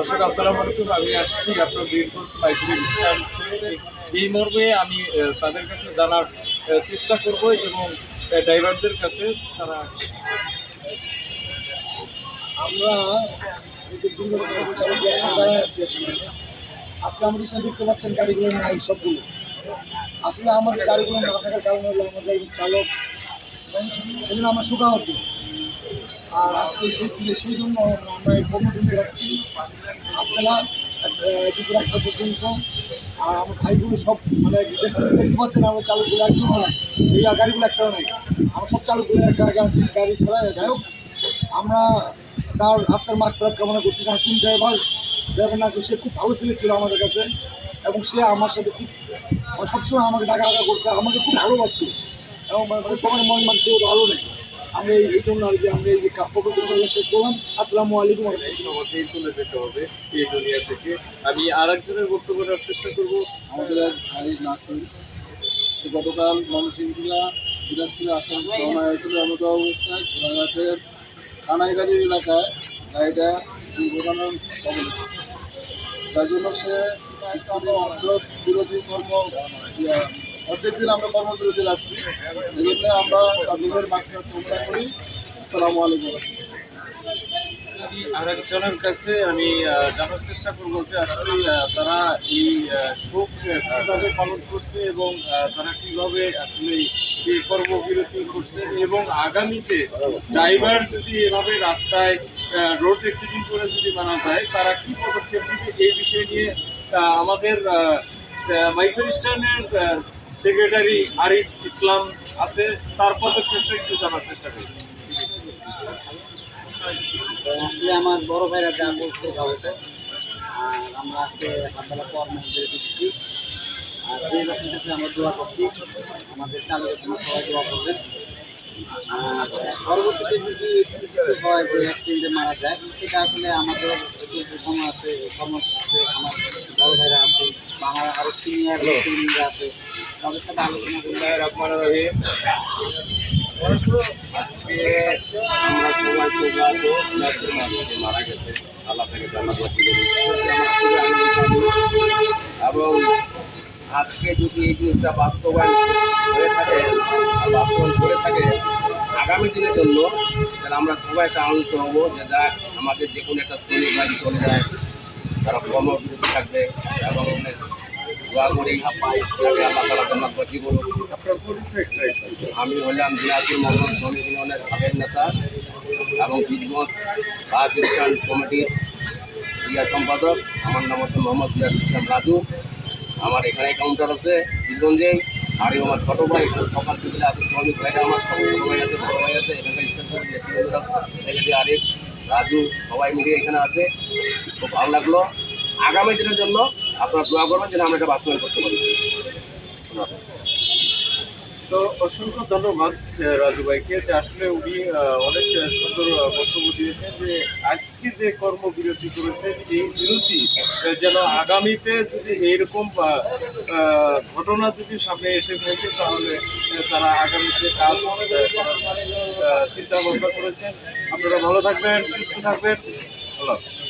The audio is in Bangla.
দর্শক আসসালামু আলাইকুম। আমি আসছি আপনার বীরগঞ্জ মাইথিলি স্ট্যান্ড থেকে। এই মর্মে আমি তাদের কাছে জানার চেষ্টা করব এবং ড্রাইভারদের কাছে তারা আমরা আজকে আমাদের সাথে দেখতে পাচ্ছেন গাড়িগুলো নাই সবগুলো। আসলে আমাদের গাড়িগুলো না থাকার কারণে হলো আমাদের চালক সেজন্য আমরা শুকা হতো। আর আজকে সেই জন্য আমরা এই কর্মসূচি রাখছি আপনারা দুপুর 1টা পর্যন্ত। আর আমার ভাইগুলো সব মানে দেখতে পাচ্ছেন আমার চালকগুলো একজন নাই, এই গাড়িগুলো একটাও নাই। আমার সব চালকগুলো একটা আগে আছে গাড়ি ছাড়া। যাই হোক, আমরা তার আত্মার মাত্রা কামনা করছি। নাসিম ড্রাইভার নাসিম, সে খুব ভালো ছেলে ছিল আমাদের কাছে এবং সে আমার সাথে খুব সবসময় আমাকে ডাকা করতে, আমাকে খুব ভালোবাসতো এবং মানে সবার মন মানছে ও ভালো নেই। আমরা এই জন্য আর কি আমরা এই যে শেষ করলাম। আসসালামু আলাইকুম। আমাকেই চলে যেতে হবে এই দুনিয়া থেকে। আমি আর একজনের বক্তব্য নেওয়ার চেষ্টা করব। আমাদের গাড়ির নাসিম, সে গতকাল ময়মনসিংহ দিনাজপুরে আসার রওনা হয়েছিল এমতো অবস্থায় ঘোড়াঘাটের কানাইগাড়ির এলাকায় গাড়িটা দুর্ঘটনার কবলে। তার জন্য সে বিরোধী অর্ধেক দিন আমরা কর্মবিরতি রাখছি। এই জন্য আমরা তাদের মাত্রা কামনা করি। আসসালামু আলাইকুম। আমি আর একজনের কাছে আমি জানার চেষ্টা করবো যে আসলে তারা এই শোক কীভাবে পালন করছে এবং তারা কীভাবে আসলে এই কর্মবিরতি করছে এবং আগামীতে ড্রাইভার যদি এভাবে রাস্তায় রোড অ্যাক্সিডেন্ট করে যদি মারা যায় তারা কী পদক্ষেপ নেবে এই বিষয় নিয়ে আমাদের মাইফেলিস্টানের সেক্রেটারি আরিফ ইসলাম আছে, তার পদক্ষেপটা একটু জানার চেষ্টা করি। আসলে আমার বড় ভাইরা যা বলছে বলছে, আর আমরা আজকে হাতবেলা কর্মবিরতি দিচ্ছি। আর এই রকম ক্ষেত্রে আমরা দোয়া করছি, আমাদের চালকের জন্য সবাই দোয়া করবেন। আর পরবর্তীতে যদি কিছু হয় যে অ্যাক্সিডেন্টে মারা যায়, সেটা আসলে আমাদের কর্ম আছে আমার বড় ভাইরা আছে বা আমার আরও সিনিয়র সিনিয়ররা আছে, তাদের সাথে আলোচনা করলে রহমানির রহিম। আজকে আমরা সবাই প্রয়াত মারা গেছে, আল্লাহ থেকে জান্নাত নসিব করুন। এবং আজকে যদি এই জিনিসটা বাস্তবায়ন হয়ে থাকে বাস্তবায়ন করে থাকে আগামী দিনের জন্য, তাহলে আমরা সবাই একটা আনন্দিত হবো যে যাক আমাদের যে কোনো একটা শ্রমিক বাড়ি চলে যায়, তারা কর্মবিরতি থাকবে এবং দোয়া করি তাকে আল্লাহ তাআলা জান্নাত নসিব করুন। আমি হলাম দিনাজপুর মহম্মদ শ্রমিক ইউনিয়নের সাবেক নেতা এবং বীরগঞ্জ বাস স্ট্যান্ড কমিটির ক্রিয়া সম্পাদক। আমার নাম হচ্ছে মোহাম্মদ ইসলাম রাজু। আমার এখানে কাউন্টার আছে বীরগঞ্জে। আর আমার ছোটো ভাই সকাল থেকে আছে, শ্রমিক ভাইরা আমার ছোটো ভাই আছে, বড় ভাই আছে, এখানকার স্টেশন আরিফ রাজু সবাই মিলে এখানে আছে। খুব ভালো লাগলো। আগামী দিনের জন্য আপনারা দোয়া করবেন যেন আমরা এটা বাস্তবায়ন করতে পারি। তো অসংখ্য ধন্যবাদ রাজু ভাইকে, যে আসলে উনি অনেক সুন্দর বক্তব্য দিয়েছেন যে আজকে যে কর্মবিরতি করেছেন এই বিরতি যেন আগামীতে যদি এইরকম ঘটনা যদি সামনে এসে থাকে তাহলে তারা আগামীতে কাজ করার চিন্তা ভাবনা করেছেন। আপনারা ভালো থাকবেন, সুস্থ থাকবেন। আল্লাহ হাফেজ।